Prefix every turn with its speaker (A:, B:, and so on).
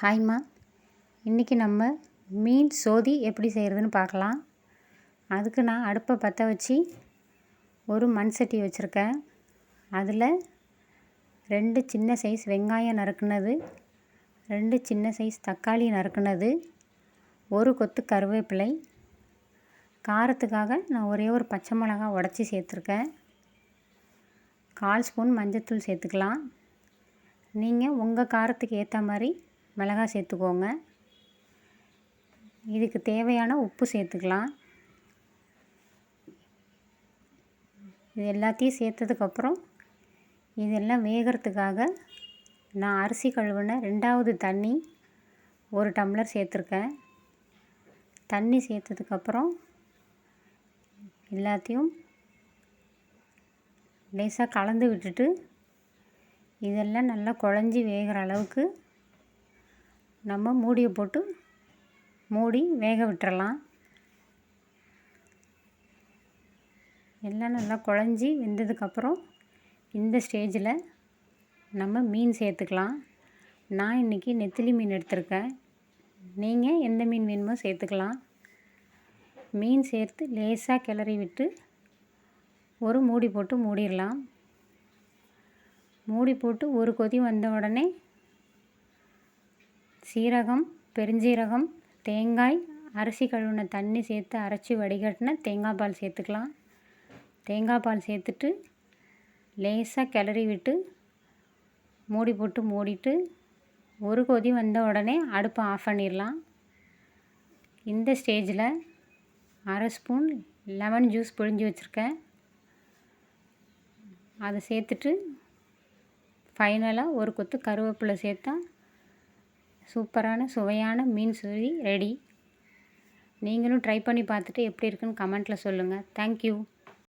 A: ஹாய்மா, இன்றைக்கி நம்ம மீன் சோதி எப்படி செய்கிறதுன்னு பார்க்கலாம். அதுக்கு நான் அடுப்பை பற்ற வச்சு ஒரு மண் சட்டி வச்சுருக்கேன். அதில் 2 சின்ன சைஸ் வெங்காயம் நறுக்குனது, 2 சின்ன சைஸ் தக்காளி நறுக்குனது, ஒரு கொத்து கருவேப்பிலை, காரத்துக்காக நான் ஒரே ஒரு பச்சை மிளகாய் உடச்சி சேர்த்துருக்கேன். 1/4 ஸ்பூன் மஞ்சள்தூள் சேர்த்துக்கலாம். நீங்கள் உங்கள் காரத்துக்கு ஏற்ற மாதிரி மிளகாய் சேர்த்துக்கோங்க. இதுக்கு தேவையான உப்பு சேர்த்துக்கலாம். இது எல்லாத்தையும் சேர்த்ததுக்கப்புறம் இதெல்லாம் வேகிறதுக்காக நான் அரிசி கழுவின 2வது தண்ணி 1 டம்ளர் சேர்த்துருக்கேன். தண்ணி சேர்த்ததுக்கப்புறம் எல்லாத்தையும் லேசாக கலந்து விட்டுட்டு இதெல்லாம் நல்லா குழஞ்சி வேகிற அளவுக்கு நம்ம மூடியை போட்டு மூடி வேக விட்டுறலாம். எல்லாம் நல்லா குழஞ்சி வெந்ததுக்கப்புறம் இந்த ஸ்டேஜில் நம்ம மீன் சேர்த்துக்கலாம். நான் இன்றைக்கி நெத்திலி மீன் எடுத்திருக்கேன். நீங்கள் எந்த மீன் வேணுமோ சேர்த்துக்கலாம். மீன் சேர்த்து லேசாக கிளறி விட்டு ஒரு மூடி போட்டு மூடிடலாம். மூடி போட்டு ஒரு கொதி வந்த உடனே சீரகம், பெருஞ்சீரகம், தேங்காய், அரிசி கழுவின தண்ணி சேர்த்து அரைச்சி வடிகட்டின தேங்காய் பால் சேர்த்துக்கலாம். தேங்காய் பால் சேர்த்துட்டு லேசாக கிளறி விட்டு மூடி போட்டு மூடிட்டு ஒரு கொதி வந்த உடனே அடுப்பை ஆஃப் பண்ணிடலாம். இந்த ஸ்டேஜில் 1/2 ஸ்பூன் லெமன் ஜூஸ் பிழிஞ்சு வச்சுருக்கேன். அதை சேர்த்துட்டு ஃபைனலாக ஒரு கொத்து கருவேப்பிலை சேர்த்தா சூப்பரான சுவையான மீன் சோதி ரெடி. நீங்களும் ட்ரை பண்ணி பார்த்துட்டு எப்படி இருக்குன்னு கமெண்ட்டில் சொல்லுங்கள். தேங்க்யூ.